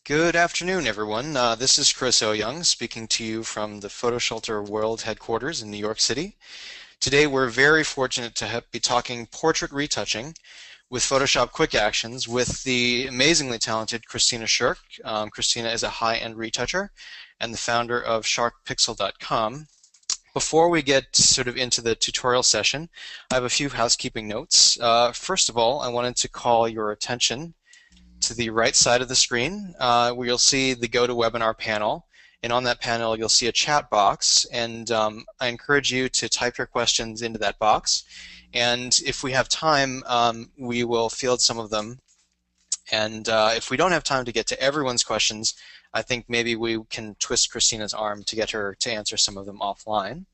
Good afternoon, everyone. This is Chris Young speaking to you from the PhotoShelter World Headquarters in New York City. Today, we're very fortunate to be talking portrait retouching with Photoshop Quick Actions with the amazingly talented Kristina Sherk. Kristina is a high-end retoucher and the founder of sharkpixel.com. Before we get sort of into the tutorial session, I have a few housekeeping notes. First of all, I wanted to call your attention to the right side of the screen where you'll see the GoToWebinar panel. And on that panel, you'll see a chat box. And I encourage you to type your questions into that box. And if we have time, we will field some of them. And if we don't have time to get to everyone's questions, I think maybe we can twist Kristina's arm to get her to answer some of them offline.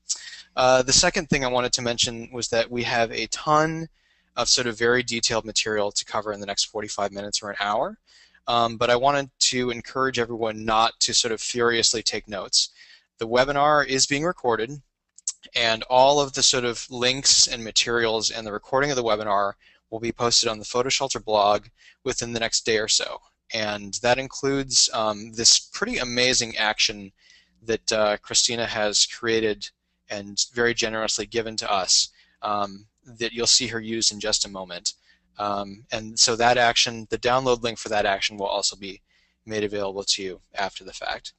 The second thing I wanted to mention was that we have a ton of sort of very detailed material to cover in the next 45 minutes or an hour. But I wanted to encourage everyone not to sort of furiously take notes. The webinar is being recorded, and all of the sort of links and materials and the recording of the webinar will be posted on the PhotoShelter blog within the next day or so. And that includes this pretty amazing action that Kristina has created and very generously given to us that you'll see her use in just a moment. And so that action, the download link for that action will also be made available to you after the fact.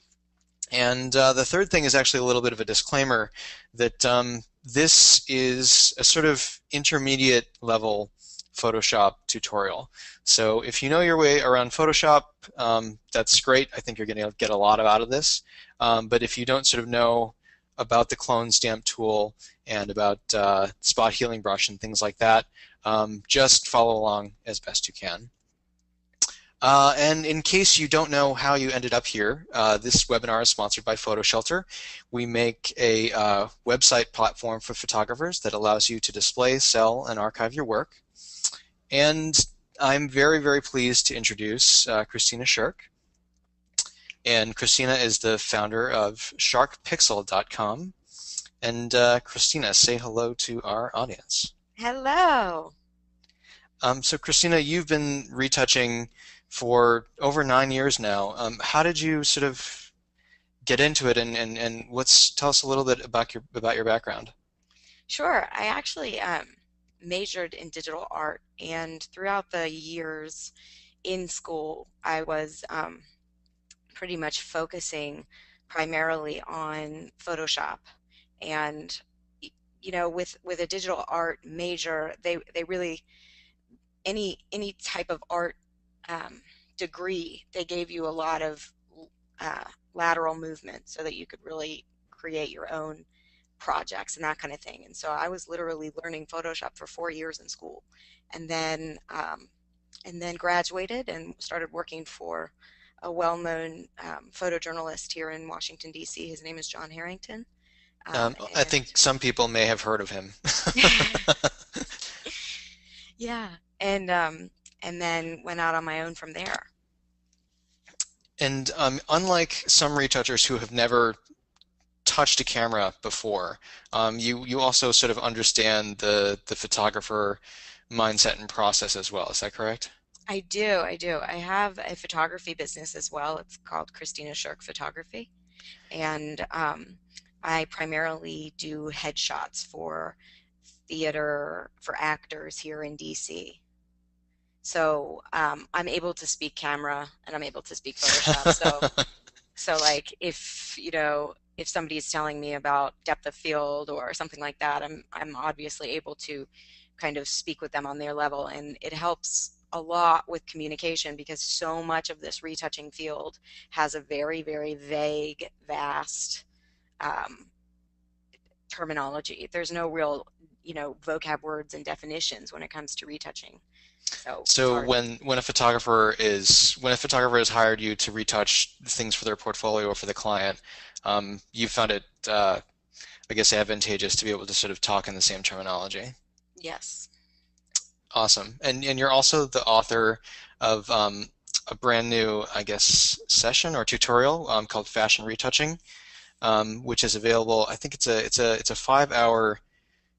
And the third thing is actually a little bit of a disclaimer that this is a sort of intermediate level Photoshop tutorial. So if you know your way around Photoshop, that's great. I think you're going to get a lot out of this. But if you don't sort of know about the clone stamp tool and about spot healing brush and things like that, just follow along as best you can. And in case you don't know how you ended up here, this webinar is sponsored by PhotoShelter. We make a website platform for photographers that allows you to display, sell, and archive your work. And I'm very, very pleased to introduce Kristina Sherk. And Kristina is the founder of sharkpixel.com. And Kristina, say hello to our audience. Hello. So Kristina, you've been retouching for over 9 years now. How did you sort of get into it, and tell us a little bit about your background? Sure. I actually majored in digital art, and throughout the years in school, I was pretty much focusing primarily on Photoshop. And you know, with a digital art major, they really any type of art degree, they gave you a lot of lateral movement so that you could really create your own projects and that kind of thing. And so I was literally learning Photoshop for 4 years in school, and then graduated and started working for a well-known photojournalist here in Washington, D.C. His name is John Harrington. I think some people may have heard of him. Yeah, and then went out on my own from there. And unlike some retouchers who have never touched a camera before, you also sort of understand the photographer mindset and process as well. Is that correct? I do, I do. I have a photography business as well. It's called Kristina Sherk Photography, and I primarily do headshots for theater, for actors here in DC. So I'm able to speak camera and I'm able to speak Photoshop. So like if if somebody's telling me about depth of field or something like that, I'm obviously able to kind of speak with them on their level, and it helps a lot with communication because so much of this retouching field has a very, very vague, vast um, terminology. There's no real, vocab words and definitions when it comes to retouching. So it's So hard. when a photographer has hired you to retouch things for their portfolio or for the client, you found it, I guess, advantageous to be able to sort of talk in the same terminology. Yes. Awesome. And you're also the author of a brand new, I guess, session or tutorial called Fashion Retouching, which is available. I think it's a 5-hour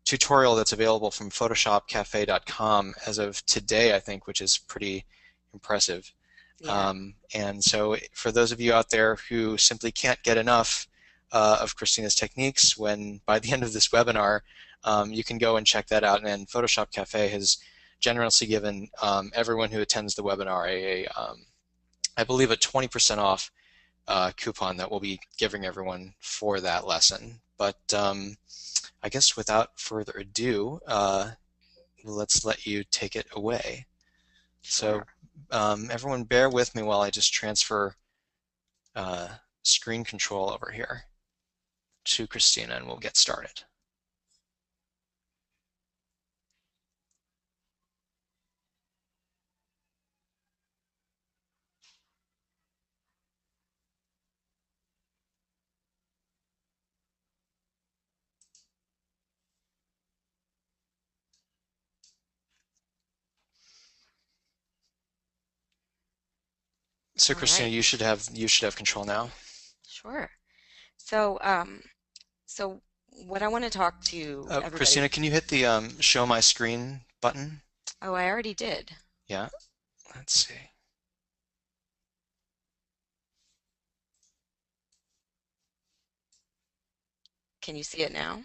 tutorial that's available from photoshopcafe.com as of today, I think, which is pretty impressive. Yeah. And so for those of you out there who simply can't get enough of Kristina's techniques, when by the end of this webinar, you can go and check that out. And Photoshop Cafe has generously given everyone who attends the webinar I believe, a 20% off coupon that we'll be giving everyone for that lesson. But I guess without further ado, let's let you take it away. Sure. So everyone bear with me while I just transfer uh, screen control over here to Kristina and we'll get started. So All Kristina, right. you should have control now. Sure. So, so what I want to talk to Kristina, everybody. can you hit the show my screen button? Oh, I already did. Yeah, let's see. Can you see it now?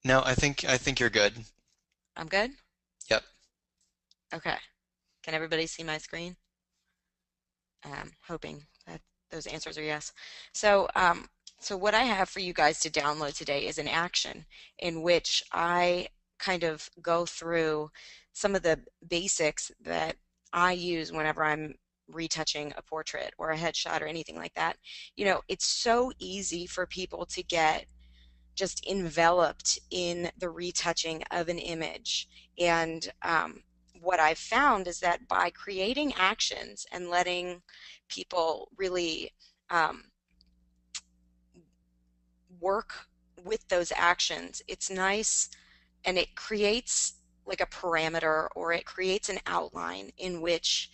No, I think you're good. I'm good? Yep. Okay. Can everybody see my screen? Hoping that those answers are yes. So, so what I have for you guys to download today is an action in which I kind of go through some of the basics that I use whenever I'm retouching a portrait or a headshot or anything like that. You know, it's so easy for people to get just enveloped in the retouching of an image. And what I've found is that by creating actions and letting people really um, work with those actions, it's nice and it creates like a parameter or it creates an outline in which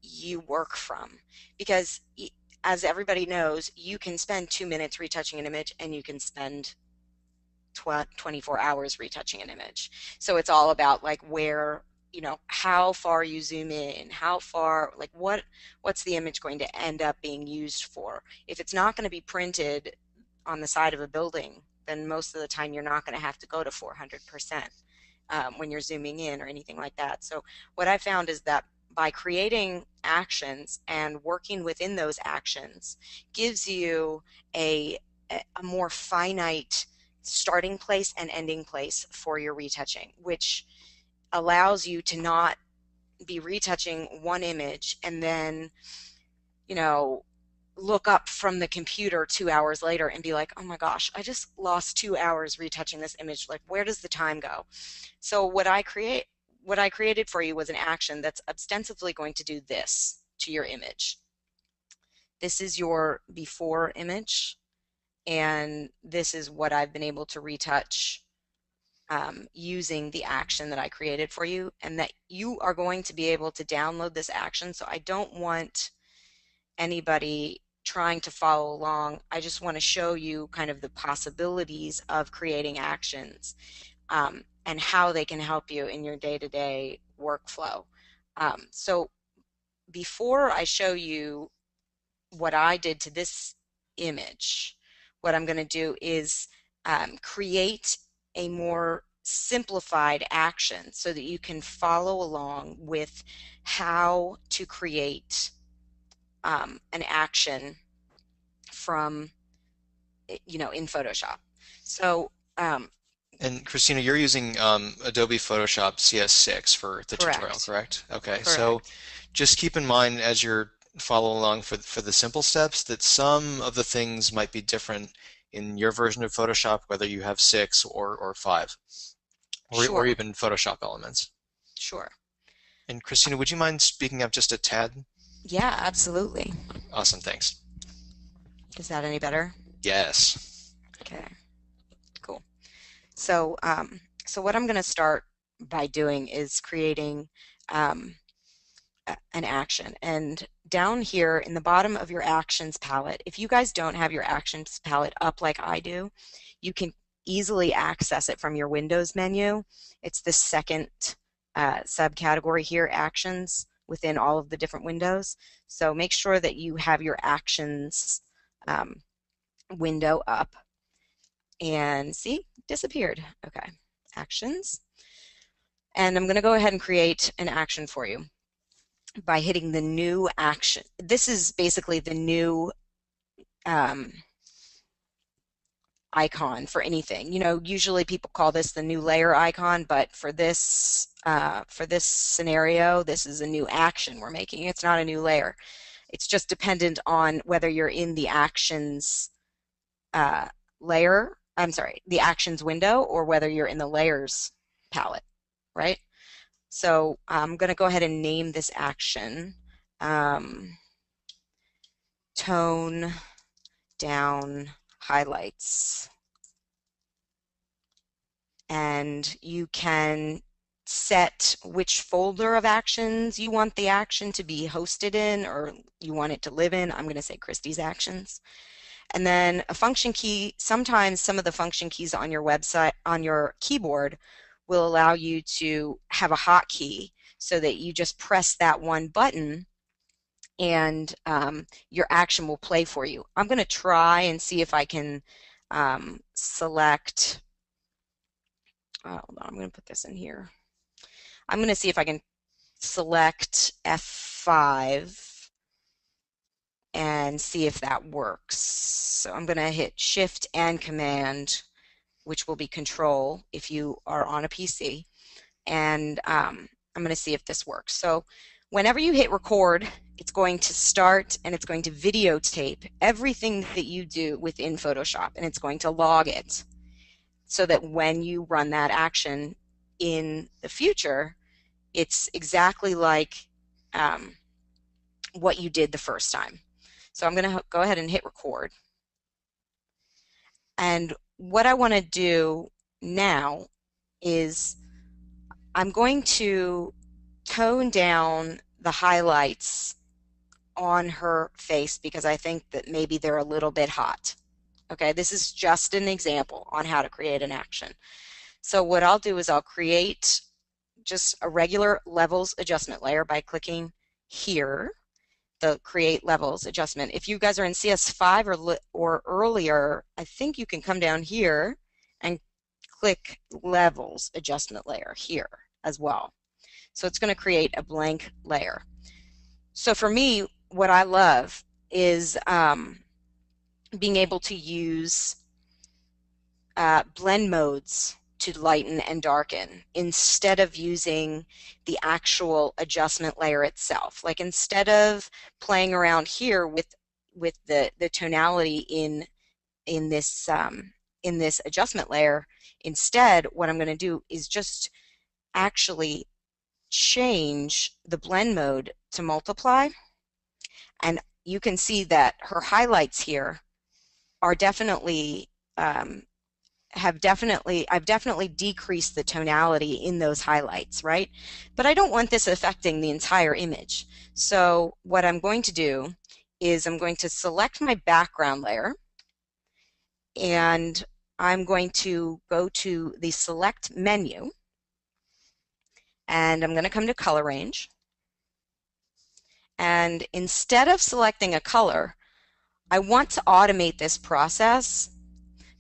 you work from. Because as everybody knows, you can spend 2 minutes retouching an image and you can spend 24 hours retouching an image. So it's all about like where, you know, how far you zoom in, how far, like what's the image going to end up being used for? If it's not going to be printed on the side of a building, then most of the time you're not going to have to go to 400% when you're zooming in or anything like that. So what I found is that by creating actions and working within those actions gives you a, a more finite starting place and ending place for your retouching, which allows you to not be retouching one image and then, you know, look up from the computer 2 hours later and be like, oh my gosh, I just lost 2 hours retouching this image. Like, where does the time go? So what I created for you was an action that's ostensibly going to do this to your image. This is your before image, and this is what I've been able to retouch using the action that I created for you, and that you are going to be able to download this action. So I don't want anybody trying to follow along. I just want to show you kind of the possibilities of creating actions and how they can help you in your day-to-day workflow. So before I show you what I did to this image, what I'm going to do is create a more simplified action so that you can follow along with how to create an action from, you know, in Photoshop. So, And Kristina, you're using Adobe Photoshop CS6 for the tutorial, correct, correct? Okay, so correct. just keep in mind as you're following along for the simple steps that some of the things might be different in your version of Photoshop, whether you have 6 or 5, or Sure, even Photoshop elements. sure. And Kristina, would you mind speaking up just a tad? Yeah, absolutely. Awesome, thanks. Is that any better? Yes. Okay, cool. So, so what I'm going to start by doing is creating um, an action. And down here in the bottom of your actions palette, if you guys don't have your actions palette up like I do, you can easily access it from your Windows menu. It's the second subcategory here, actions, within all of the different windows. So make sure that you have your actions um, window up, and see, disappeared. Okay, actions. And I'm going to go ahead and create an action for you by hitting the new action. This is basically the new um, icon for anything. You know, usually people call this the new layer icon, but for this scenario, this is a new action we're making. It's not a new layer. It's just dependent on whether you're in the actions uh, layer, I'm sorry, the actions window, or whether you're in the layers palette, right? So I'm going to go ahead and name this action tone down highlights. And you can set which folder of actions you want the action to be hosted in, or you want it to live in. I'm going to say Christie's actions. And then a function key, sometimes some of the function keys on your website, on your keyboard, will allow you to have a hotkey so that you just press that one button and your action will play for you. I'm going to try and see if I can select, hold on, I'm going to put this in here. I'm going to see if I can select F5 and see if that works. So I'm going to hit Shift and Command, which will be Control if you are on a PC, and I'm going to see if this works. So whenever you hit record, it's going to start and it's going to videotape everything that you do within Photoshop, and it's going to log it so that when you run that action in the future, it's exactly like what you did the first time. So I'm going to go ahead and hit record. And what I want to do now is I'm going to tone down the highlights on her face because I think that maybe they're a little bit hot. Okay, this is just an example on how to create an action. So what I'll do is I'll create just a regular levels adjustment layer by clicking here, the create levels adjustment. If you guys are in CS5 or earlier, I think you can come down here and click levels adjustment layer here as well. So it's going to create a blank layer. So for me, what I love is being able to use blend modes to lighten and darken instead of using the actual adjustment layer itself. Like instead of playing around here with the tonality in this adjustment layer, instead what I'm going to do is just actually change the blend mode to multiply, and you can see that her highlights here are definitely I've definitely decreased the tonality in those highlights, right? But I don't want this affecting the entire image. So what I'm going to do is I'm going to select my background layer, and I'm going to go to the select menu, and I'm going to come to color range. And instead of selecting a color, I want to automate this process.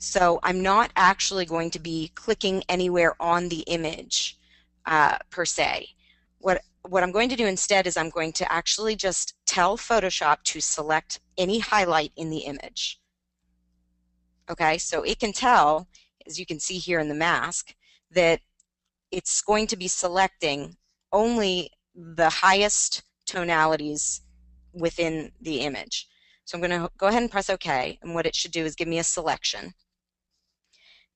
So I'm not actually going to be clicking anywhere on the image per se. What I'm going to do instead is I'm going to actually just tell Photoshop to select any highlight in the image. Okay, so it can tell, as you can see here in the mask, that it's going to be selecting only the highest tonalities within the image. So I'm going to go ahead and press OK, and what it should do is give me a selection.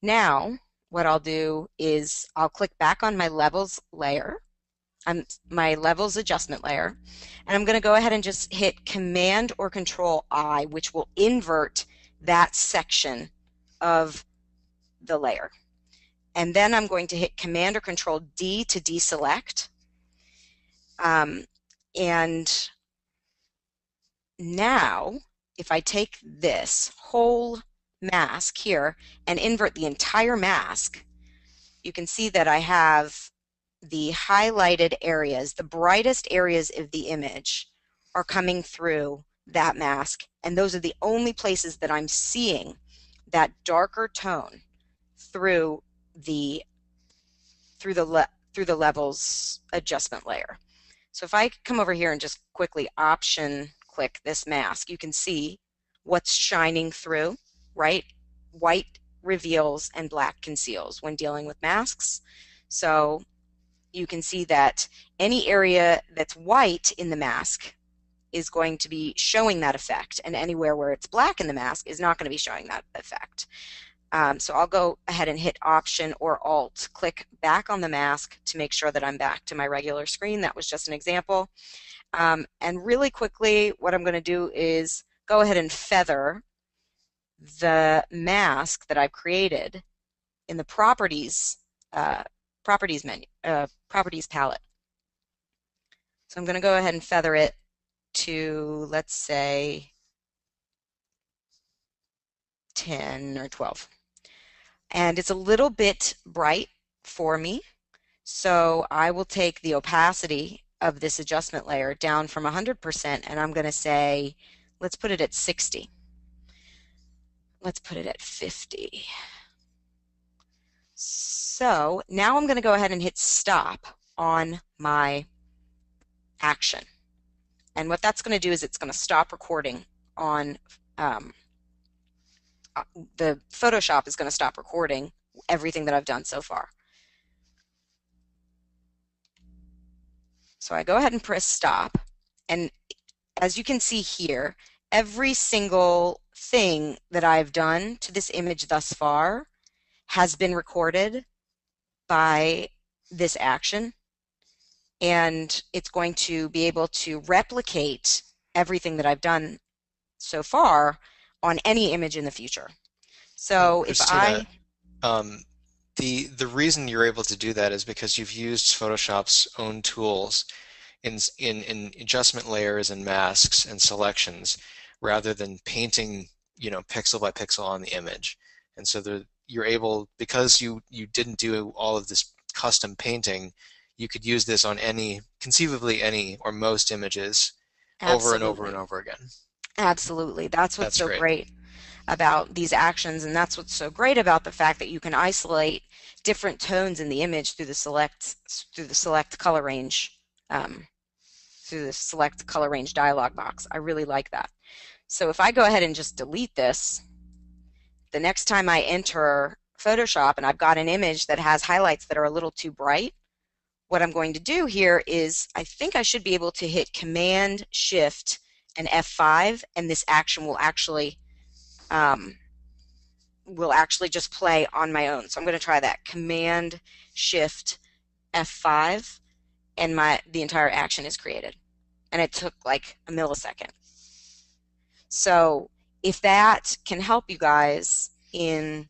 Now, what I'll do is I'll click back on my levels layer, my levels adjustment layer, and I'm going to go ahead and just hit Command or Control I, which will invert that section of the layer. And then I'm going to hit Command or Control D to deselect. And now, if I take this whole mask here and invert the entire mask, you can see that I have the highlighted areas, the brightest areas of the image are coming through that mask, and those are the only places that I'm seeing that darker tone through the through the levels adjustment layer. So if I come over here and just quickly option click this mask, you can see what's shining through, right? White reveals and black conceals when dealing with masks. So you can see that any area that's white in the mask is going to be showing that effect, and anywhere where it's black in the mask is not going to be showing that effect. So I'll go ahead and hit Option or Alt, click back on the mask to make sure that I'm back to my regular screen. That was just an example. And really quickly, what I'm going to do is go ahead and feather the mask that I've created in the properties menu, properties palette. So I'm going to go ahead and feather it to, let's say, 10 or 12. And it's a little bit bright for me, so I will take the opacity of this adjustment layer down from 100%, and I'm going to say, let's put it at 60. Let's put it at 50. So now I'm going to go ahead and hit stop on my action. And what that's going to do is it's going to stop recording on the Photoshop is going to stop recording everything that I've done so far. So I go ahead and press stop, and as you can see here, every single thing that I've done to this image thus far has been recorded by this action, and it's going to be able to replicate everything that I've done so far on any image in the future. And So if Christina, I, um, the reason you're able to do that is because you've used Photoshop's own tools in adjustment layers and masks and selections rather than painting, pixel by pixel on the image. And so you're able, because you didn't do all of this custom painting, you could use this on conceivably any or most images over and over and absolutely, over again. absolutely, that's what's That's so great. great about these actions, and that's what's so great about the fact that you can isolate different tones in the image through the select color range um, through the select color range dialog box. I really like that. So if I go ahead and just delete this, the next time I enter Photoshop and I've got an image that has highlights that are a little too bright, what I'm going to do here is I think I should be able to hit Command Shift and F5, and this action um, will actually just play on my own. So I'm going to try that. Command Shift F5, and the entire action is created. And it took like a millisecond. So if that can help you guys in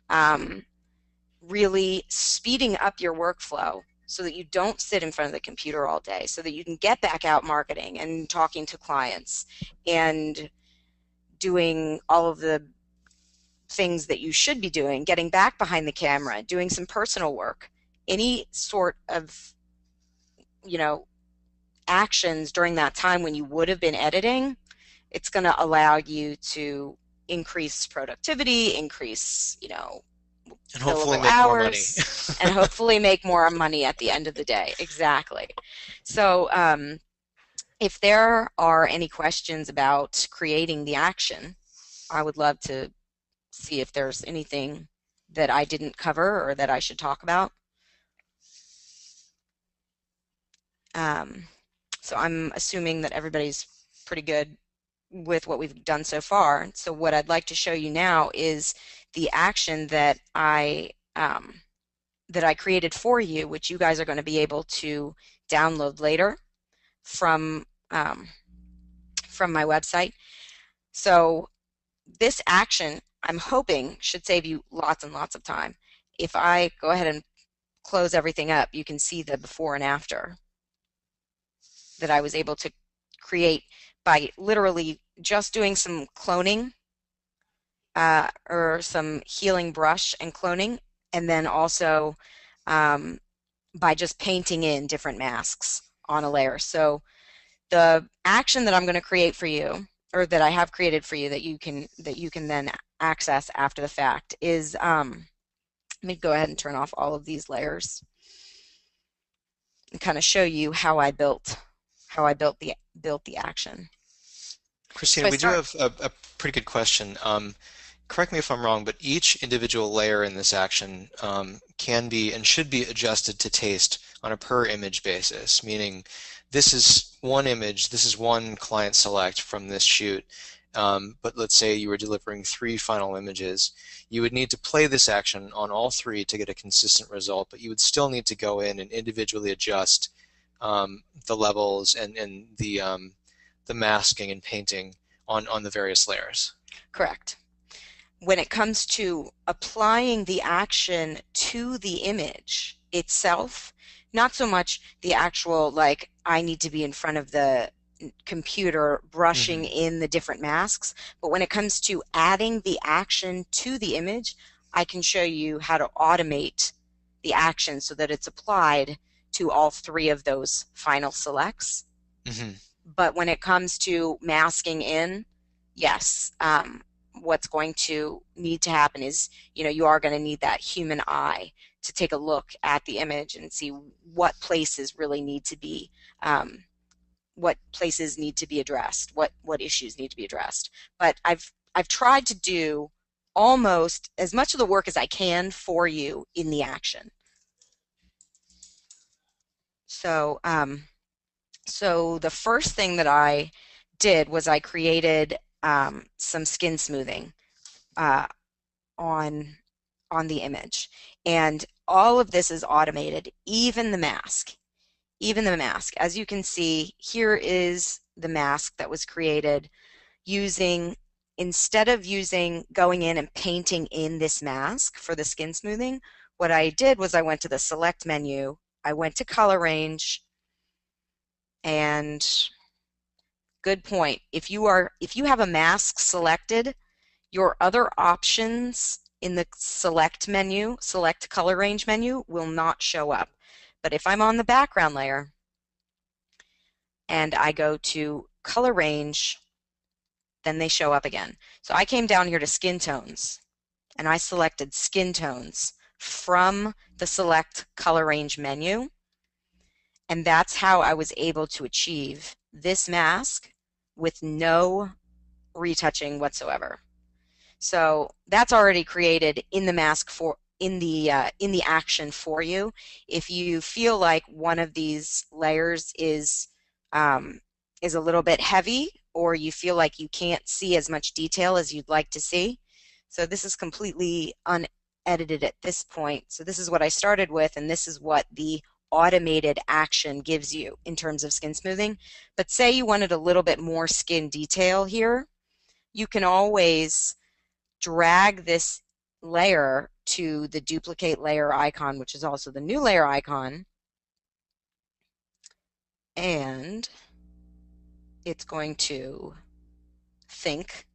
um, really speeding up your workflow so that you don't sit in front of the computer all day, so that you can get back out marketing and talking to clients and doing all of the things that you should be doing, getting back behind the camera, doing some personal work, any sort of, you know, actions during that time when you would have been editing, it's going to allow you to increase productivity, increase, And hopefully billable make more money. hours, and hopefully make more money at the end of the day. Exactly. So if there are any questions about creating the action, I would love to see if there's anything that I didn't cover or that I should talk about. Um, so I'm assuming that everybody's pretty good with what we've done so far. So what I'd like to show you now is the action that I created for you, which you guys are going to be able to download later from from my website. So this action, I'm hoping, should save you lots and lots of time. If I go ahead and close everything up, you can see the before and after that I was able to create by literally just doing some cloning or some healing brush and cloning, and then also um, by just painting in different masks on a layer. So the action that I'm going to create for you, or that I have created for you, that you can then access after the fact is let me go ahead and turn off all of these layers and kind of show you how I built the action. So Christina, I we do start have a pretty good question. Correct me if I'm wrong, but each individual layer in this action can be and should be adjusted to taste on a per image basis, meaning this is one image, this is one client select from this shoot. But let's say you were delivering three final images. You would need to play this action on all three to get a consistent result, but you would still need to go in and individually adjust the levels and the masking and painting on the various layers. correct. When it comes to applying the action to the image itself, not so much the actual, like, I need to be in front of the computer brushing Hmm. in the different masks, but when it comes to adding the action to the image, I can show you how to automate the action so that it's applied to all three of those final selects. Hmm. But when it comes to masking in, yes, what's going to need to happen is, you are going to need that human eye to take a look at the image and see um, what places need to be addressed, what issues need to be addressed. But I've tried to do almost as much of the work as I can for you in the action. So, so the first thing that I did was I created some skin smoothing uh, on on the image, and all of this is automated, even the mask. As you can see, here is the mask that was created using, instead of using going in and painting in this mask for the skin smoothing, what I did was I went to the select menu, I went to color range, and good point. If you have a mask selected, your other options in the select color range menu will not show up. But if I'm on the background layer and I go to color range, then they show up again. So I came down here to skin tones and I selected skin tones from the select color range menu. And that's how I was able to achieve this mask with no retouching whatsoever. So that's already created in the mask for in the action for you. If you feel like one of these layers um, is a little bit heavy, or you feel like you can't see as much detail as you'd like to see, so this is completely unedited at this point. So this is what I started with, and this is what the automated action gives you in terms of skin smoothing. But say you wanted a little bit more skin detail here, you can always drag this layer to the duplicate layer icon, which is also the new layer icon, and it's going to think.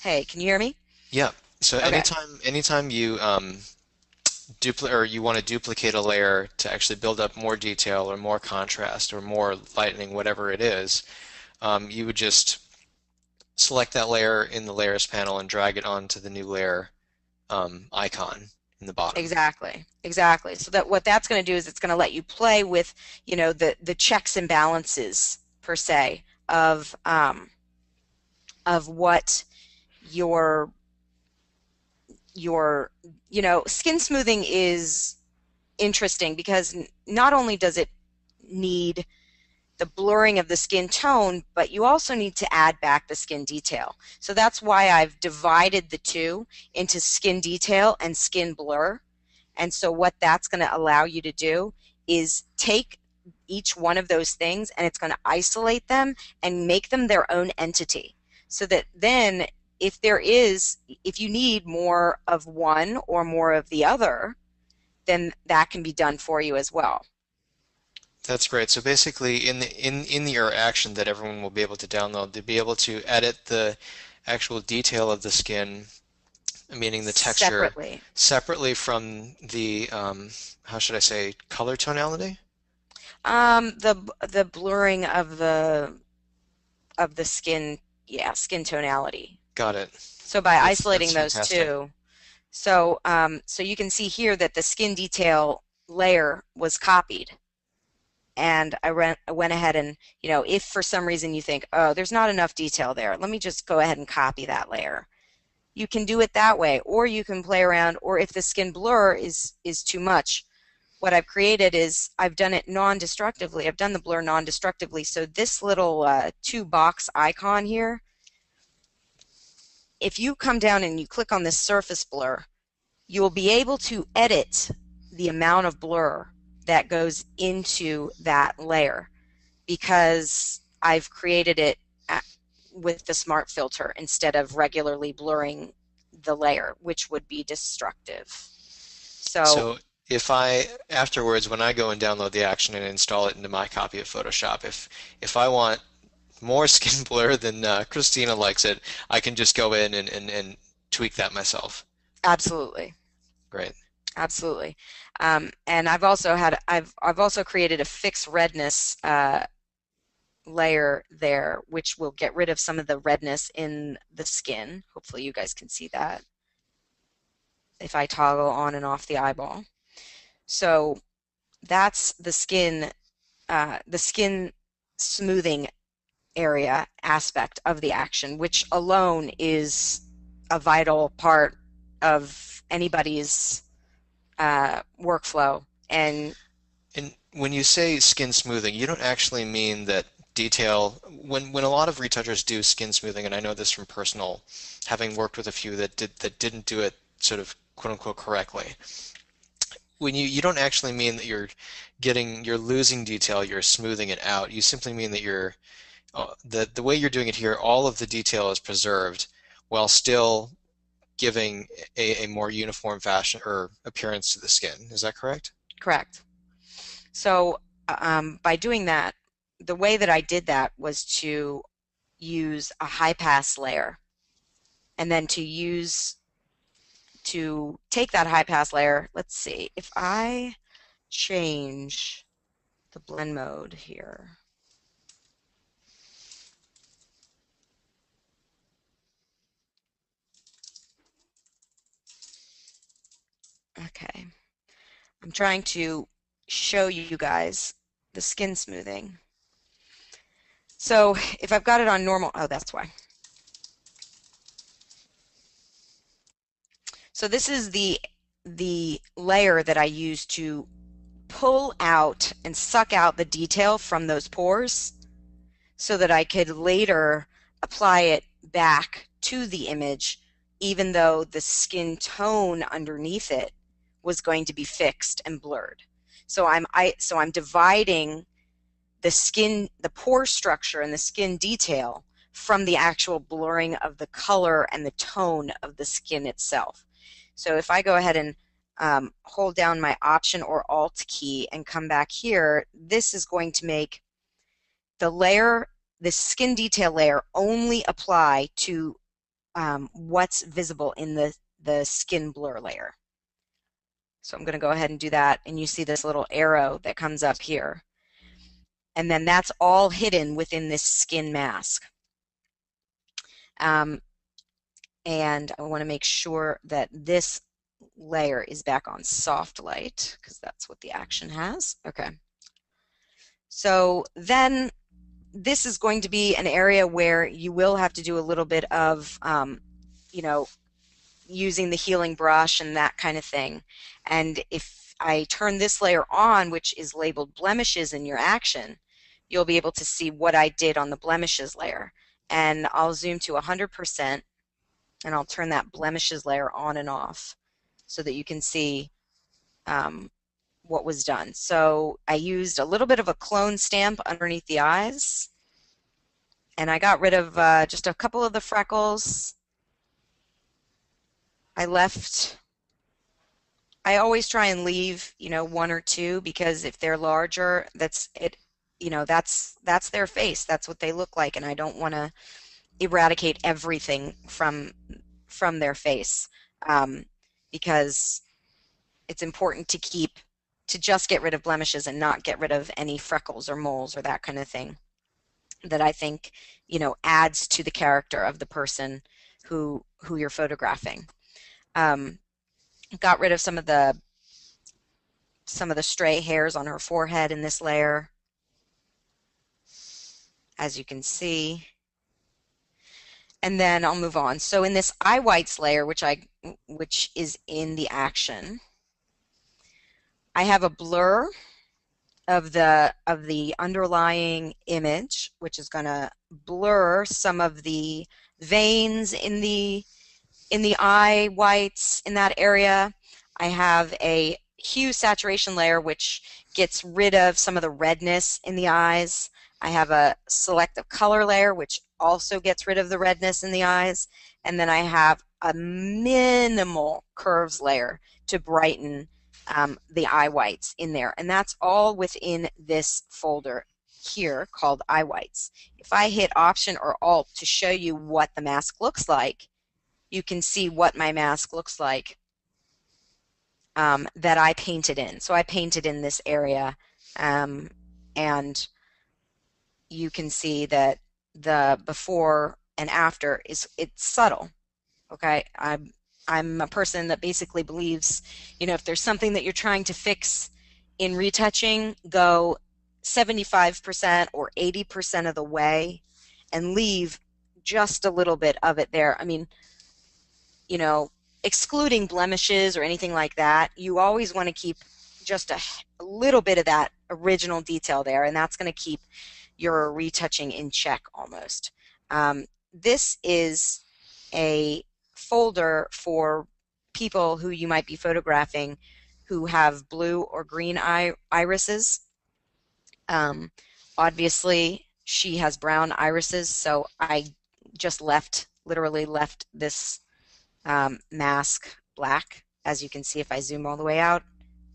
Hey, can you hear me? Yeah. So Okay, anytime you duplicate or you want to duplicate a layer to actually build up more detail or more contrast or more lightening, whatever it is, you would just select that layer in the layers panel and drag it onto the new layer icon in the bottom. exactly. So that what that's going to do is it's going to let you play with, the checks and balances per se of what your your skin smoothing is interesting because not only does it need the blurring of the skin tone, but you also need to add back the skin detail. So that's why I've divided the two into skin detail and skin blur. And so what that's going to allow you to do is take each one of those things and it's going to isolate them and make them their own entity. So that then if you need more of one or more of the other, then that can be done for you as well. That's great. So basically, in your action that everyone will be able to download, they'll be able to edit the actual detail of the skin, meaning the texture, Separately. separately from the how should I say, color tonality? The blurring of the skin, yeah, skin tonality. Got it. So by That's isolating those fantastic. two, so you can see here that the skin detail layer was copied. And I went ahead and, if for some reason you think, oh, there's not enough detail there, let me just go ahead and copy that layer. You can do it that way, or you can play around, or if the skin blur is too much, what I've created is I've done it non-destructively. I've done the blur non-destructively. So this little two box icon here, if you come down and you click on this surface blur, you will be able to edit the amount of blur that goes into that layer because I've created it with the smart filter instead of regularly blurring the layer, which would be destructive. So So if I afterwards, when I go and download the action and install it into my copy of Photoshop, if I want more skin blur than Christina likes it, I can just go in and tweak that myself. absolutely. Great. Absolutely. And I've also created a fixed redness layer there, which will get rid of some of the redness in the skin. Hopefully you guys can see that if I toggle on and off the eyeball. So that's the skin smoothing area aspect of the action, which alone is a vital part of anybody's workflow. And And when you say skin smoothing, you don't actually mean that detail. When a lot of retouchers do skin smoothing, and I know this from personal, having worked with a few that didn't do it sort of quote unquote correctly. When you don't actually mean that you're losing detail, you're smoothing it out. You simply mean that the way you're doing it here, all of the detail is preserved while still giving a more uniform fashion or appearance to the skin. Is that correct? correct. So by doing that, the way that I did that was to use a high pass layer and then to take that high pass layer. Let's see if I change the blend mode here. Okay, I'm trying to show you guys the skin smoothing. So if I've got it on normal, oh, that's why. So this is the layer that I use to pull out and suck out the detail from those pores so that I could later apply it back to the image, even though the skin tone underneath it was going to be fixed and blurred. So I'm dividing the pore structure and the skin detail from the actual blurring of the color and the tone of the skin itself. So if I go ahead and hold down my Option or Alt key and come back here, this is going to make the skin detail layer only apply to what's visible in the skin blur layer. So I'm going to go ahead and do that, and you see this little arrow that comes up here. And then that's all hidden within this skin mask. And I want to make sure that this layer is back on soft light because that's what the action has. Okay. So then this is going to be an area where you will have to do a little bit of, you know, using the healing brush and that kind of thing. And if I turn this layer on, which is labeled blemishes in your action, you'll be able to see what I did on the blemishes layer. And I'll zoom to 100% and I'll turn that blemishes layer on and off so that you can see what was done. So I used a little bit of a clone stamp underneath the eyes, and I got rid of just a couple of the freckles. I left I always try and leave, one or two because if they're larger, that's it, that's their face. That's what they look like, and I don't want to eradicate everything from their face, um, because it's important to just get rid of blemishes and not get rid of any freckles or moles or that kind of thing that I think, adds to the character of the person who you're photographing. Um, got rid of some of the stray hairs on her forehead in this layer, as you can see. And then I'll move on. So in this eye whites layer, which is in the action, I have a blur of the underlying image, which is going to blur some of the veins in the eye whites in that area. I have a hue saturation layer which gets rid of some of the redness in the eyes. I have a selective color layer which also gets rid of the redness in the eyes. And then I have a minimal curves layer to brighten the eye whites in there. And that's all within this folder here called eye whites. If I hit Option or Alt to show you what the mask looks like, you can see what my mask looks like, that I painted in. So I painted in this area, and you can see that the before and after it's subtle. Okay, I'm a person that basically believes, if there's something that you're trying to fix in retouching, go 75% or 80% of the way and leave just a little bit of it there. I mean, you know, excluding blemishes or anything like that, you always want to keep just a little bit of that original detail there, and that's going to keep your retouching in check almost. This is a folder for people who you might be photographing who have blue or green irises. Um, Obviously, she has brown irises, so I just literally left this mask black. As you can see, if I zoom all the way out,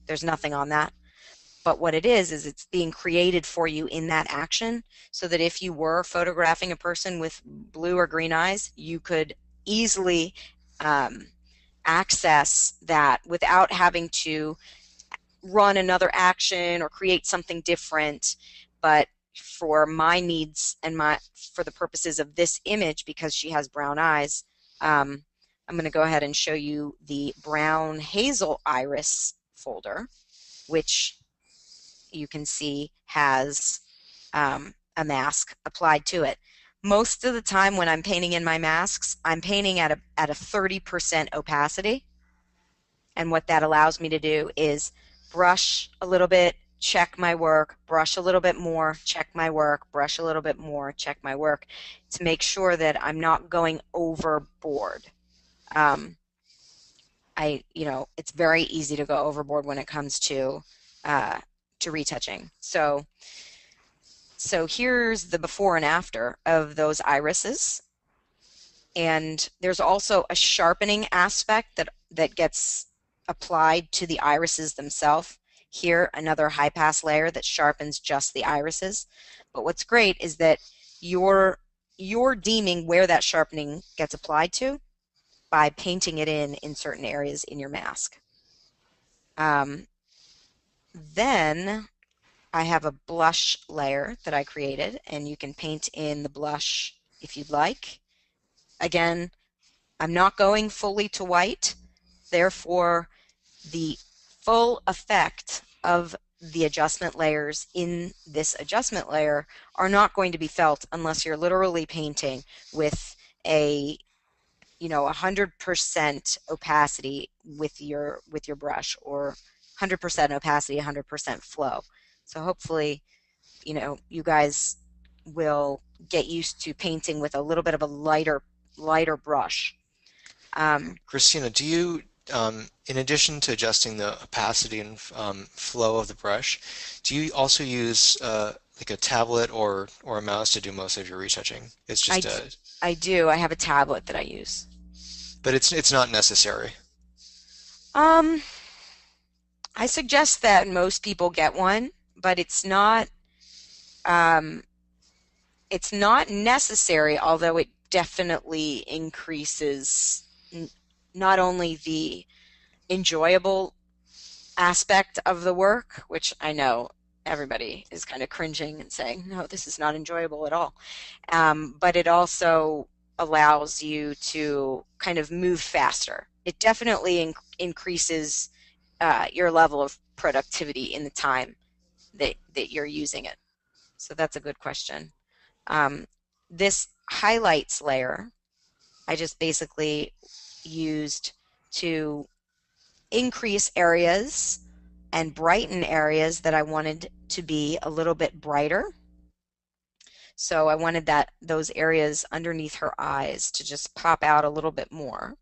there's nothing on that. But what it is it's being created for you in that action so that if you were photographing a person with blue or green eyes, you could easily um, access that without having to run another action or create something different. But for my needs and for the purposes of this image, because she has brown eyes, I'm going to go ahead and show you the brown hazel iris folder, which you can see has a mask applied to it. Most of the time when I'm painting in my masks, I'm painting at a 30% opacity. And what that allows me to do is brush a little bit, check my work, brush a little bit more, check my work, brush a little bit more, check my work, to make sure that I'm not going overboard. Um, it's very easy to go overboard when it comes to retouching. So here's the before and after of those irises. And there's also a sharpening aspect that gets applied to the irises themselves. Here, another high pass layer that sharpens just the irises. But what's great is that you're deeming where that sharpening gets applied to by painting it in certain areas in your mask. Then I have a blush layer that I created, and you can paint in the blush if you'd like. Again, I'm not going fully to white, therefore the full effect of the adjustment layers in this adjustment layer are not going to be felt unless you're literally painting with a 100% opacity with your brush, or 100% opacity, 100% flow. So hopefully, you guys will get used to painting with a little bit of a lighter brush. Christina, do you, in addition to adjusting the opacity and flow of the brush, do you also use like a tablet or a mouse to do most of your retouching? It's I, just d- a, I do. I have a tablet that I use. but it's not necessary. Um, I suggest that most people get one, but um, it's not necessary, although it definitely increases n not only the enjoyable aspect of the work, which I know everybody is kind of cringing and saying, no, this is not enjoyable at all. But it also allows you to kind of move faster. It definitely increases your level of productivity in the time that you're using it. So that's a good question. Um, this highlights layer, I just basically used to increase areas and brighten areas that I wanted to be a little bit brighter. So I wanted those areas underneath her eyes to just pop out a little bit more.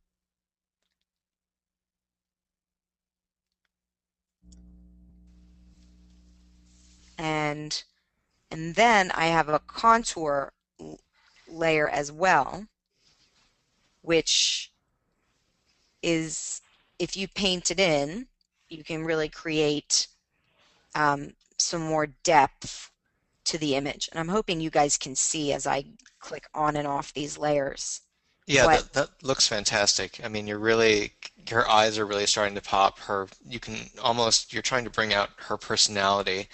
And and then I have a contour layer as well, which is, if you paint it in, you can really create some more depth to the image. And I'm hoping you guys can see as I click on and off these layers Yeah, what that looks fantastic. I mean, your eyes are really starting to pop. You can almost, you're trying to bring out her personality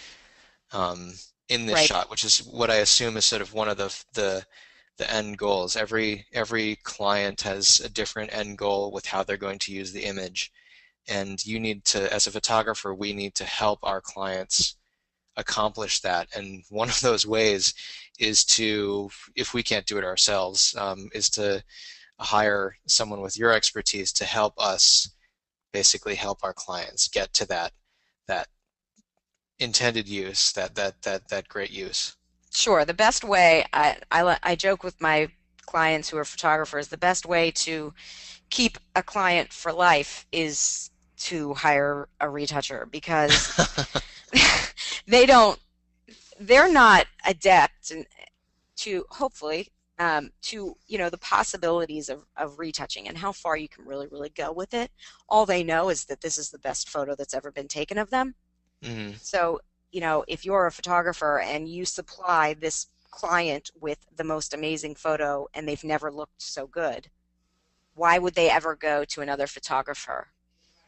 in this right. shot, which is what I assume is sort of one of the end goals. Every client has a different end goal with how they're going to use the image, and you need to, as a photographer, we need to help our clients accomplish that. And one of those ways is to, if we can't do it ourselves, is to hire someone with your expertise to help us basically help our clients get to that intended use, that great use. Sure. The best way, I joke with my clients who are photographers, the best way to keep a client for life is to hire a retoucher because they don't, they're not adept to hopefully to the possibilities of retouching and how far you can really really go with it. All they know is that this is the best photo that's ever been taken of them. Mm. So if you're a photographer and you supply this client with the most amazing photo and they've never looked so good, why would they ever go to another photographer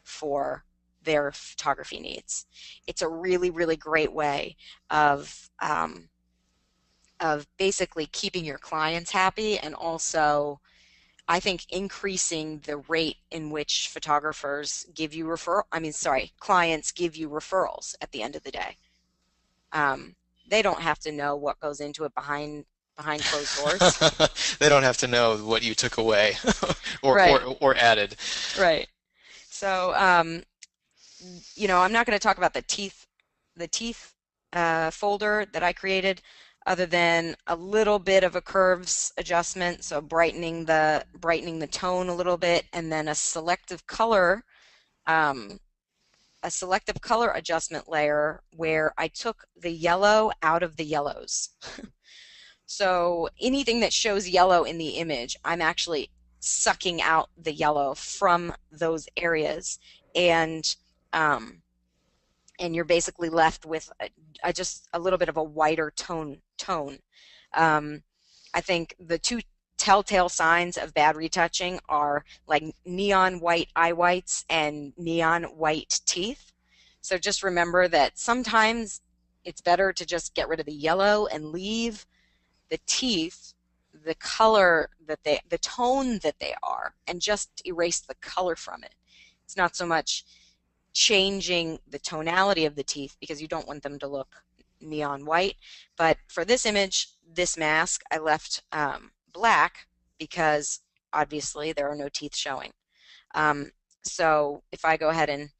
for their photography needs? It's a really really great way of basically keeping your clients happy and also I think increasing the rate in which photographers give you clients give you referrals at the end of the day. They don't have to know what goes into it behind closed doors. They don't have to know what you took away or Right, added. right. So, I'm not going to talk about the teeth folder that I created, other than a little bit of a curves adjustment, so brightening the tone a little bit, and then um, a selective color adjustment layer where I took the yellow out of the yellows. So anything that shows yellow in the image, I'm actually sucking out the yellow from those areas, and um, and you're basically left with just a little bit of a whiter tone. Um, I think the two telltale signs of bad retouching are like neon white eye whites and neon white teeth. So just remember that sometimes it's better to just get rid of the yellow and leave the teeth the color the tone that they are, and just erase the color from it. It's not so much changing the tonality of the teeth because you don't want them to look neon white. But for this image, this mask, I left black because obviously there are no teeth showing. Um, so if I go ahead and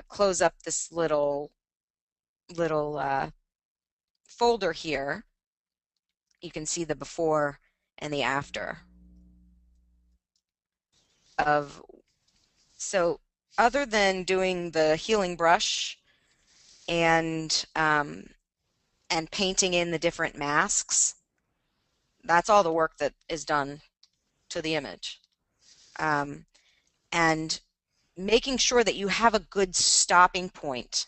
close up this little folder here, you can see the before and the after of. So other than doing the healing brush and painting in the different masks, that's all the work that is done to the image. Um, and making sure that you have a good stopping point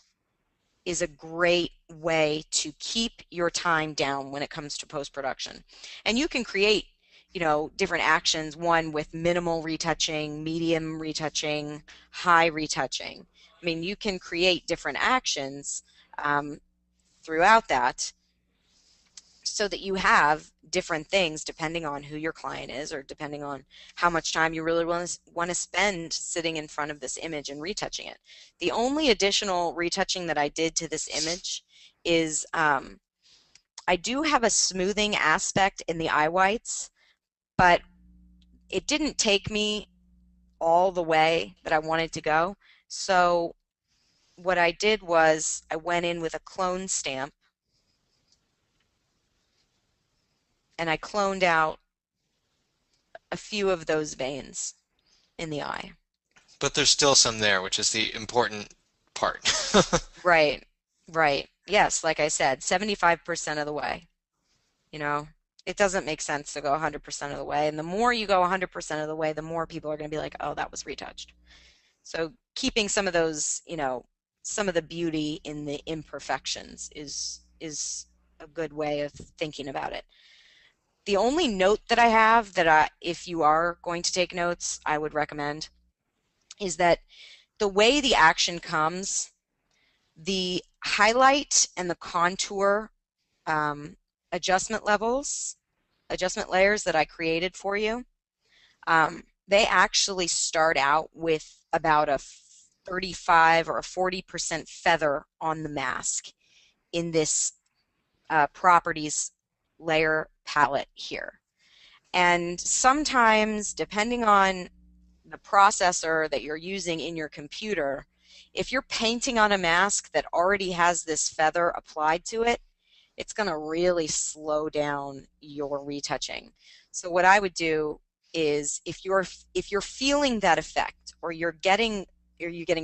is a great way to keep your time down when it comes to post-production. And you can create, different actions, one with minimal retouching, medium retouching, high retouching. I mean, you can create different actions um, throughout that so that you have different things depending on who your client is or depending on how much time you really want to spend sitting in front of this image and retouching it. The only additional retouching that I did to this image is I do have a smoothing aspect in the eye whites, but it didn't take me all the way that I wanted to go. So what I did was I went in with a clone stamp and I cloned out a few of those veins in the eye. But there's still some there, which is the important part. Right, right. Yes, like I said, 75% of the way, you know. It doesn't make sense to go 100% of the way. And the more you go 100% of the way, the more people are going to be like, oh, that was retouched. So keeping some of those, some of the beauty in the imperfections is a good way of thinking about it. The only note that I have that if you are going to take notes, I would recommend is that the way the action comes, the highlight and the contour um, adjustment levels, adjustment layers that I created for you, they actually start out with about a 35 or a 40% feather on the mask in this properties layer palette here. And sometimes, depending on the processor that you're using in your computer, if you're painting on a mask that already has this feather applied to it, it's going to really slow down your retouching. So what I would do is if you're feeling that effect or you're getting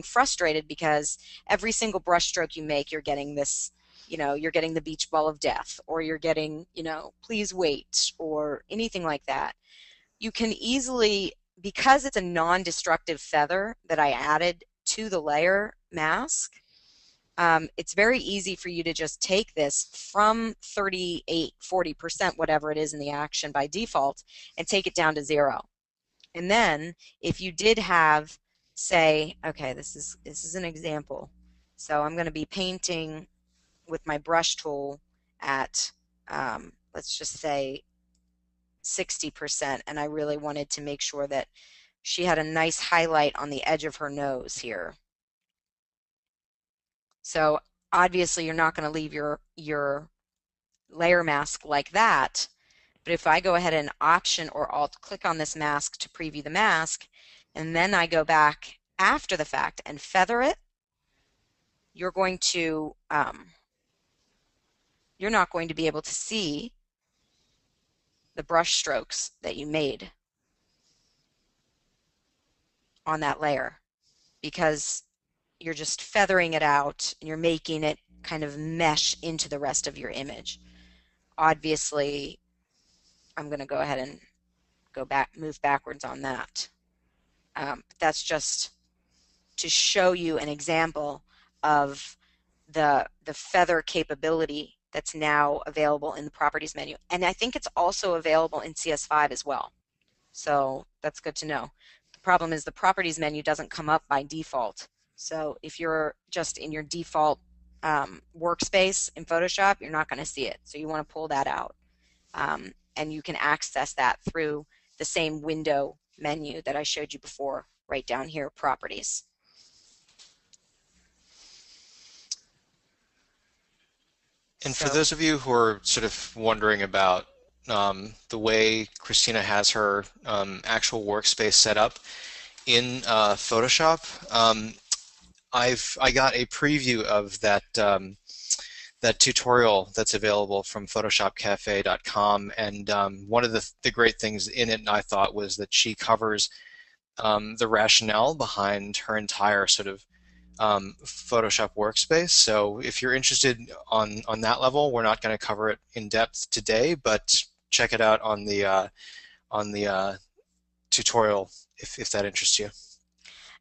frustrated because every single brush stroke you make you're getting this, you're getting the beach ball of death, or you're getting, please wait, or anything like that, you can easily, because it's a non-destructive feather that I added to the layer mask, it's very easy for you to just take this from 38, 40%, whatever it is in the action by default, and take it down to 0. And then if you did have, say, okay, this is an example. So I'm going to be painting with my brush tool at, let's just say 60%, and I really wanted to make sure that she had a nice highlight on the edge of her nose here. So obviously you're not going to leave your layer mask like that, but if I go ahead and Option or Alt click on this mask to preview the mask, and then I go back after the fact and feather it, you're going to you're not going to be able to see the brush strokes that you made on that layer because you're just feathering it out and you're making it kind of mesh into the rest of your image. Obviously, I'm going to go ahead and move backwards on that. That's just to show you an example of the feather capability that's now available in the properties menu. And I think it's also available in CS5 as well. So that's good to know. The problem is the properties menu doesn't come up by default. So if you're just in your default workspace in Photoshop, you're not going to see it. So you want to pull that out. And you can access that through the same window menu that I showed you before, right down here, Properties. And for So, those of you who are sort of wondering about the way Christina has her actual workspace set up in Photoshop, I got a preview of that tutorial that's available from PhotoshopCafe.com, and one of the great things in it, I thought, was that she covers the rationale behind her entire sort of Photoshop workspace. So if you're interested on that level, we're not going to cover it in depth today, but check it out on the tutorial if that interests you.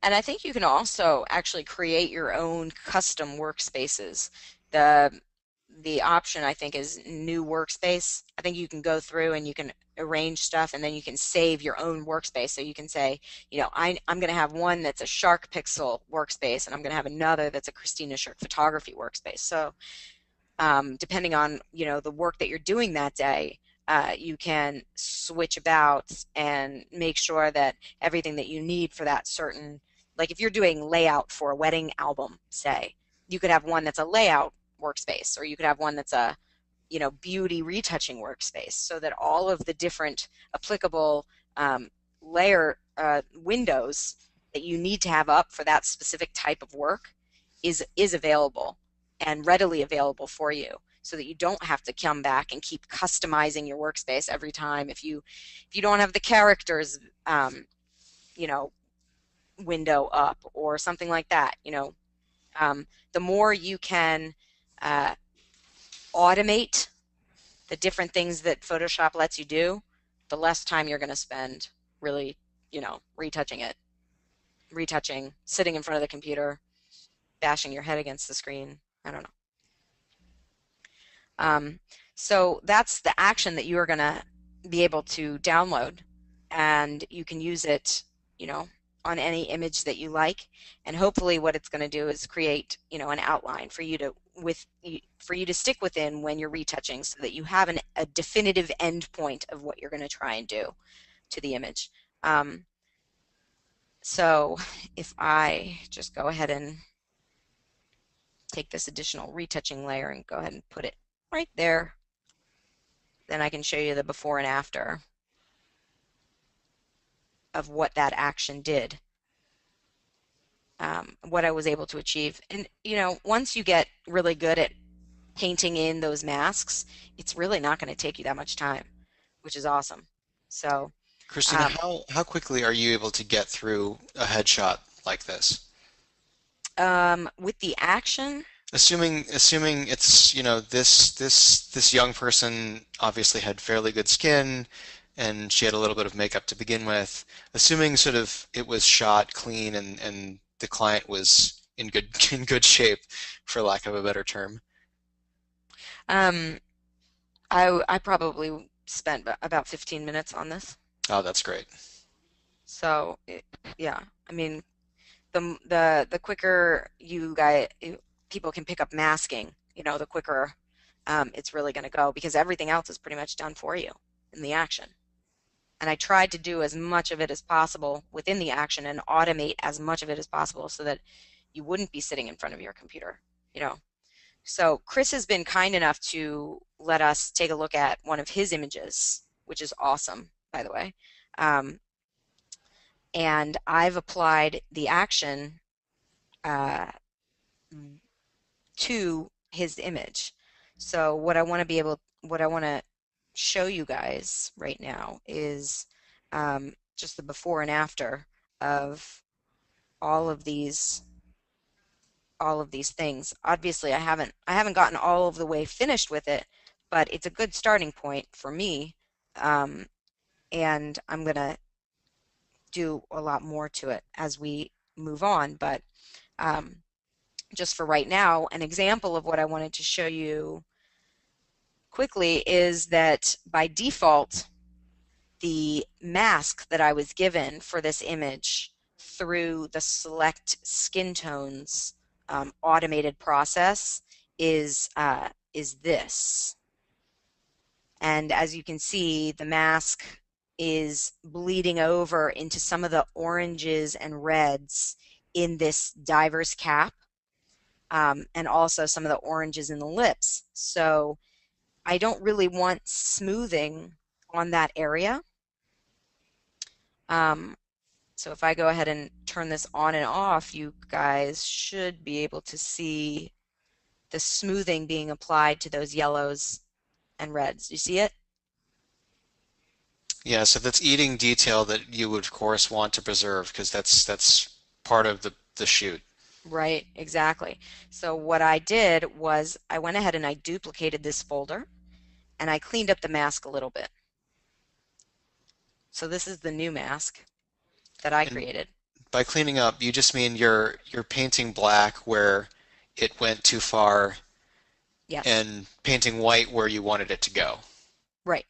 And I think you can also actually create your own custom workspaces. The the option I think is new workspace. I think you can go through and you can arrange stuff and then you can save your own workspace. So you can say, I'm going to have one that's a Shark Pixel workspace and I'm going to have another that's a Kristina Sherk photography workspace. So depending on the work that you're doing that day, you can switch about and make sure that everything that you need for that certain, like if you're doing layout for a wedding album, say, you could have one that's a layout workspace, or you could have one that's a beauty retouching workspace, so that all of the different applicable layer windows that you need to have up for that specific type of work is available and readily available for you, so that you don't have to come back and keep customizing your workspace every time. If you don't have the characters you know window up or something like that, the more you can uh, automate the different things that Photoshop lets you do, the less time you're going to spend really, retouching it, retouching, sitting in front of the computer, bashing your head against the screen. I don't know. Um, so that's the action that you are going to be able to download, and you can use it, you know, on any image that you like. And hopefully, what it's going to do is create, an outline for you to stick within when you're retouching, so that you have a definitive end point of what you're going to try and do to the image. Um, so if I just go ahead and take this additional retouching layer and go ahead and put it right there, then I can show you the before and after of what that action did, what I was able to achieve. And, once you get really good at painting in those masks, it's really not going to take you that much time, which is awesome. So, Christina, um, how quickly are you able to get through a headshot like this? with the action, Assuming it's, this young person obviously had fairly good skin and she had a little bit of makeup to begin with. Assuming sort of it was shot clean and the client was in good in good shape, for lack of a better term. um, I probably spent about 15 minutes on this. Oh, that's great. So, yeah, I mean, the quicker people can pick up masking, the quicker it's really going to go, because everything else is pretty much done for you in the action. And I tried to do as much of it as possible within the action and automate as much of it as possible, so that you wouldn't be sitting in front of your computer, you know. So Chris has been kind enough to let us take a look at one of his images, which is awesome, by the way. Um, and I've applied the action uh, to his image. So what I want to show you guys right now is just the before and after of all of these all of these things. Obviously, I haven't gotten all of the way finished with it, but it's a good starting point for me. Um, and I'm gonna do a lot more to it as we move on. But um, just for right now, an example of what I wanted to show you quickly is that by default, the mask that I was given for this image through the select skin tones automated process is this. And as you can see, the mask is bleeding over into some of the oranges and reds in this diver's cap, and also some of the oranges in the lips. So I don't really want smoothing on that area. Um, so if I go ahead and turn this on and off, you guys should be able to see the smoothing being applied to those yellows and reds. You see it? Yeah, so that's eating detail that you would of course want to preserve because that's part of the shoot. Right, exactly. So what I did was I went ahead and I duplicated this folder and I cleaned up the mask a little bit. So this is the new mask that I And created. by cleaning up, you just mean you're painting black where it went too far Yes, and painting white where you wanted it to go. right.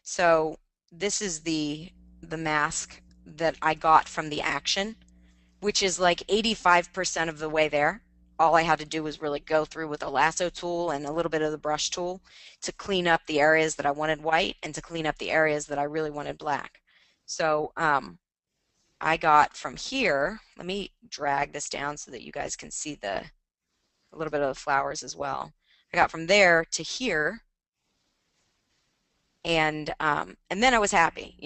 So this is the mask that I got from the action, which is like 85% of the way there. All I had to do was really go through with a lasso tool and a little bit of the brush tool to clean up the areas that I wanted white and to clean up the areas that I really wanted black. So I got from here, let me drag this down so that you guys can see a little bit of the flowers as well. I got from there to here, and then I was happy.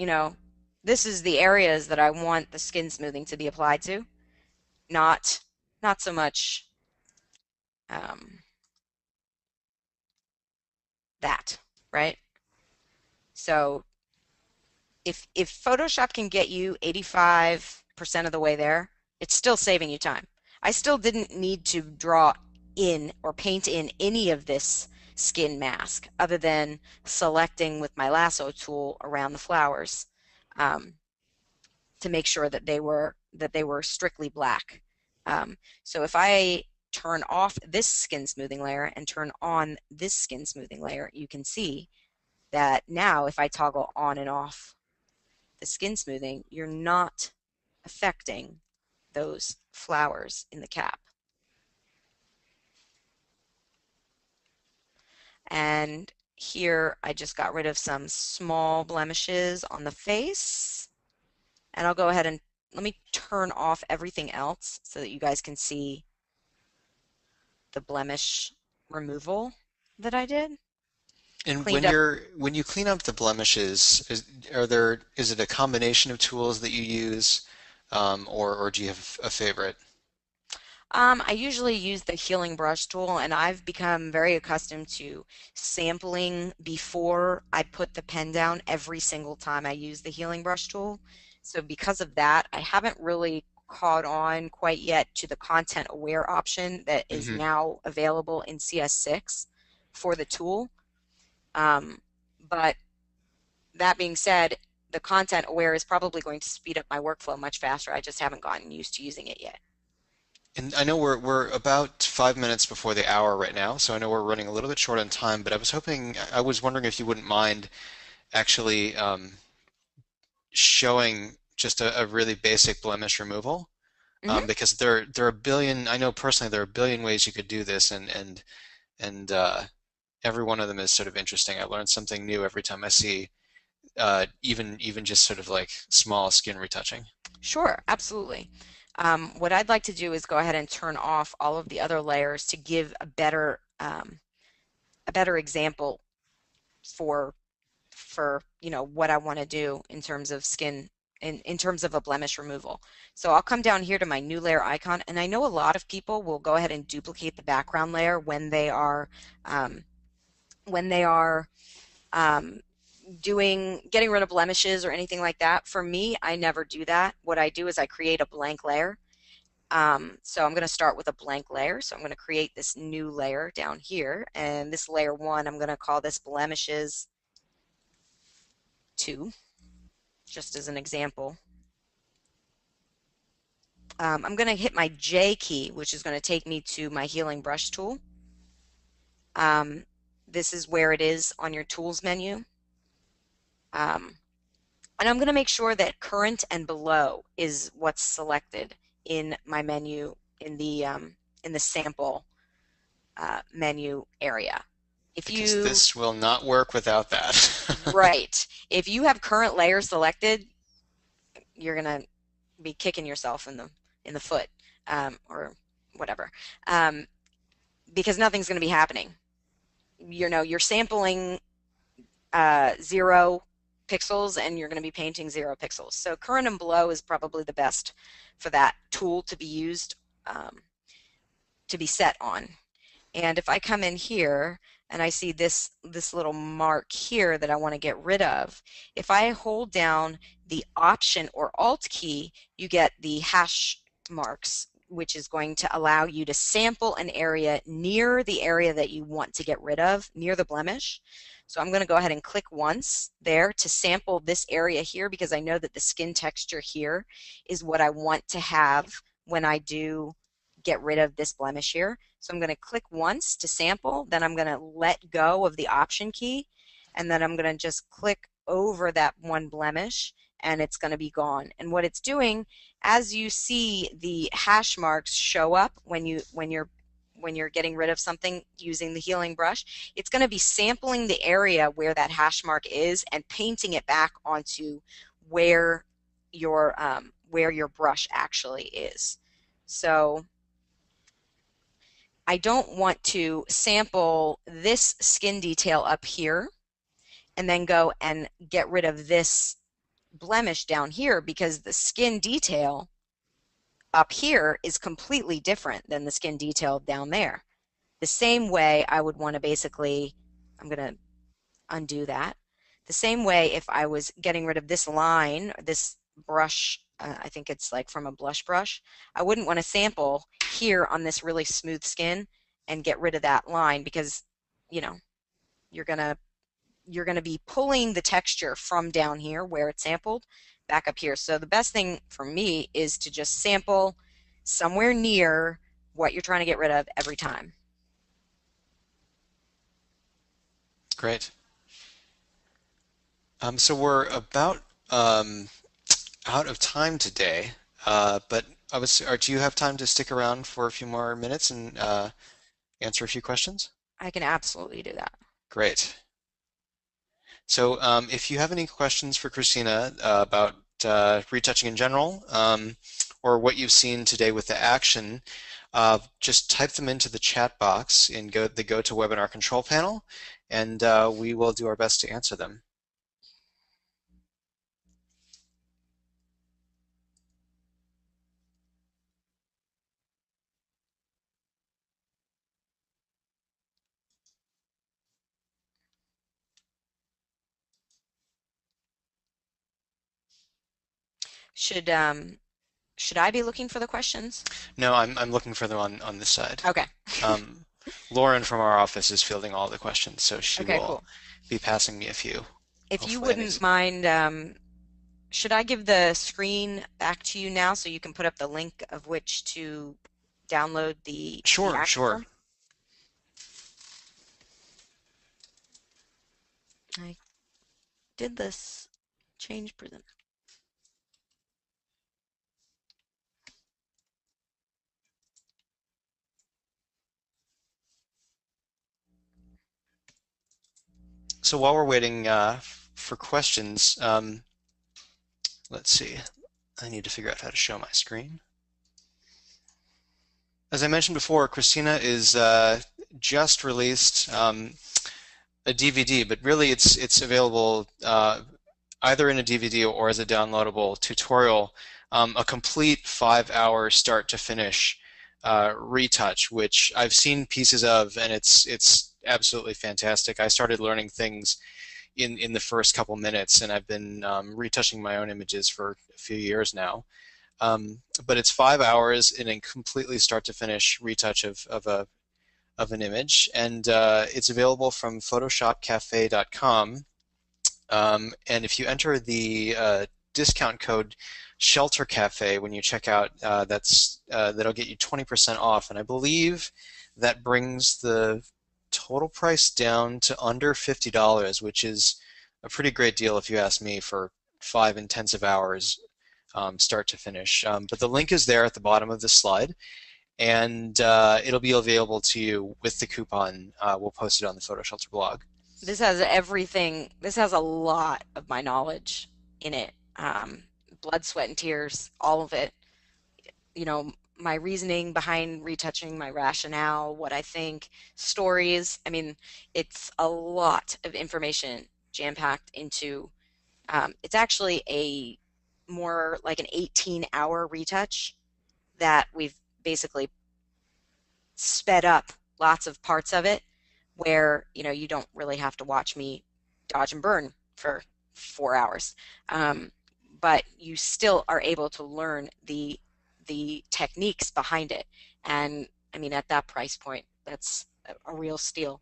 This is the areas that I want the skin smoothing to be applied to, not not so much um, that, right? So if Photoshop can get you 85% of the way there, it's still saving you time. I still didn't need to draw in or paint in any of this skin mask other than selecting with my lasso tool around the flowers um, to make sure that they were strictly black. So if I turn off this skin smoothing layer and turn on this skin smoothing layer, you can see that now if I toggle on and off the skin smoothing, you're not affecting those flowers in the cap. And here I just got rid of some small blemishes on the face. And I'll go ahead and let me turn off everything else so that you guys can see the blemish removal that I did. And Cleaned up. when you clean up the blemishes, is it a combination of tools that you use, or do you have a favorite? I usually use the healing brush tool, and I've become very accustomed to sampling before I put the pen down every single time I use the healing brush tool. So because of that, I haven't really caught on quite yet to the content aware option that is Hmm. now available in CS6 for the tool. Um, but that being said, the content aware is probably going to speed up my workflow much faster. I just haven't gotten used to using it yet. And I know we're about 5 minutes before the hour right now, so I know we're running a little bit short on time, but I was wondering if you wouldn't mind actually showing just a really basic blemish removal, Hmm. because there are a billion. I know personally there are a billion ways you could do this, and every one of them is sort of interesting. I learn something new every time I see even just sort of like small skin retouching. Sure, absolutely. What I'd like to do is go ahead and turn off all of the other layers to give a better example for what I want to do in terms of skin in terms of a blemish removal. So I'll come down here to my new layer icon, and I know a lot of people will go ahead and duplicate the background layer um, when they are um, getting rid of blemishes or anything like that. For me, I never do that. What I do is I create a blank layer. So I'm going to start with a blank layer. So I'm going to create this new layer down here. And this layer 1, I'm going to call this blemishes 2, just as an example. I'm going to hit my J key, which is going to take me to my healing brush tool. Um, this is where it is on your tools menu. Um, and I'm going to make sure that current and below is what's selected in my menu in the sample menu area. If Because you this will not work without that. Right, if you have current layer selected, you're going to be kicking yourself in the foot or whatever, um, because nothing's going to be happening. You're sampling 0 pixels and you're going to be painting 0 pixels. So current and below is probably the best for that tool to be used, to be set on. And if I come in here and I see this little mark here that I want to get rid of, if I hold down the Option or Alt key, you get the hash marks which is going to allow you to sample an area near the area that you want to get rid of, near the blemish. So I'm going to go ahead and click once there to sample this area here because I know that the skin texture here is what I want to have when I do get rid of this blemish here. So I'm going to click once to sample, then I'm going to let go of the Option key, and then I'm going to just click over that one blemish, and it's going to be gone. And what it's doing, as you see the hash marks show up when you're getting rid of something using the healing brush, it's going to be sampling the area where that hash mark is and painting it back onto where your brush actually is. So I don't want to sample this skin detail up here and then go and get rid of this blemish down here because the skin detail up here is completely different than the skin detail down there. The same way I would want to basically, I'm going to undo that. The same way if I was getting rid of this line, this brush, I think it's like from a blush brush, I wouldn't want to sample here on this really smooth skin and get rid of that line because, you know, you're going to be pulling the texture from down here where it's sampled back up here. So the best thing for me is to just sample somewhere near what you're trying to get rid of every time. Great. So we're about out of time today, but do you have time to stick around for a few more minutes and answer a few questions? I can absolutely do that. Great. So if you have any questions for Christina about retouching in general, or what you've seen today with the action, just type them into the chat box in the GoToWebinar control panel, and we will do our best to answer them. Should should I be looking for the questions? No, I'm looking for them on this side. Okay. Um, Lauren from our office is fielding all the questions, so she Okay, will cool. be passing me a few. If you Hopefully, wouldn't mind, should I give the screen back to you now so you can put up the link of which to download the sure, action sure. form? I did this change present. So while we're waiting for questions, let's see. I need to figure out how to show my screen. As I mentioned before, Christina is just released a DVD, but really it's available either in a DVD or as a downloadable tutorial, a complete 5-hour start to finish retouch, which I've seen pieces of, and it's absolutely fantastic. I started learning things in the first couple minutes, and I've been retouching my own images for a few years now. But it's 5 hours in a completely start to finish retouch of an image, and it's available from photoshopcafe.com. And if you enter the discount code Shelter Cafe when you check out, that'll get you 20% off. And I believe that brings the total price down to under $50, which is a pretty great deal if you ask me for 5 intensive hours start to finish. But the link is there at the bottom of the slide, and it'll be available to you with the coupon. We'll post it on the PhotoShelter blog. This has everything. This has a lot of my knowledge in it. Blood, sweat, and tears, all of it. You know, my reasoning behind retouching, my rationale, what I think, stories. I mean, it's a lot of information jam-packed into. It's actually a more like an 18-hour retouch that we've basically sped up lots of parts of it where you don't really have to watch me dodge and burn for 4 hours, but you still are able to learn the the techniques behind it. And I mean, at that price point, that's a real steal.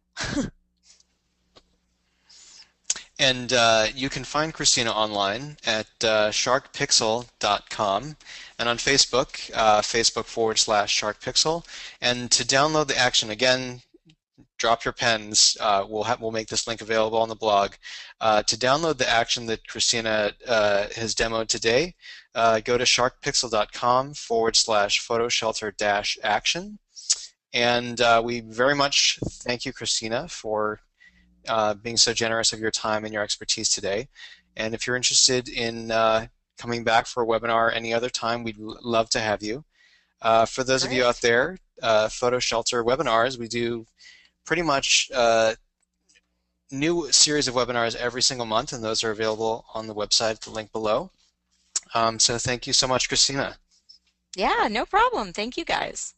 And you can find Kristina online at sharkpixel.com and on Facebook, Facebook.com/sharkpixel. And to download the action, again, drop your pens. We'll make this link available on the blog. To download the action that Kristina has demoed today, go to sharkpixel.com/photoshelter-action. And we very much thank you, Kristina, for being so generous of your time and your expertise today. And if you're interested in coming back for a webinar any other time, we'd love to have you. For those of you out Great. there, PhotoShelter webinars, we do pretty much new series of webinars every single month, and those are available on the website, the link below. So thank you so much, Kristina. Yeah, no problem. Thank you guys.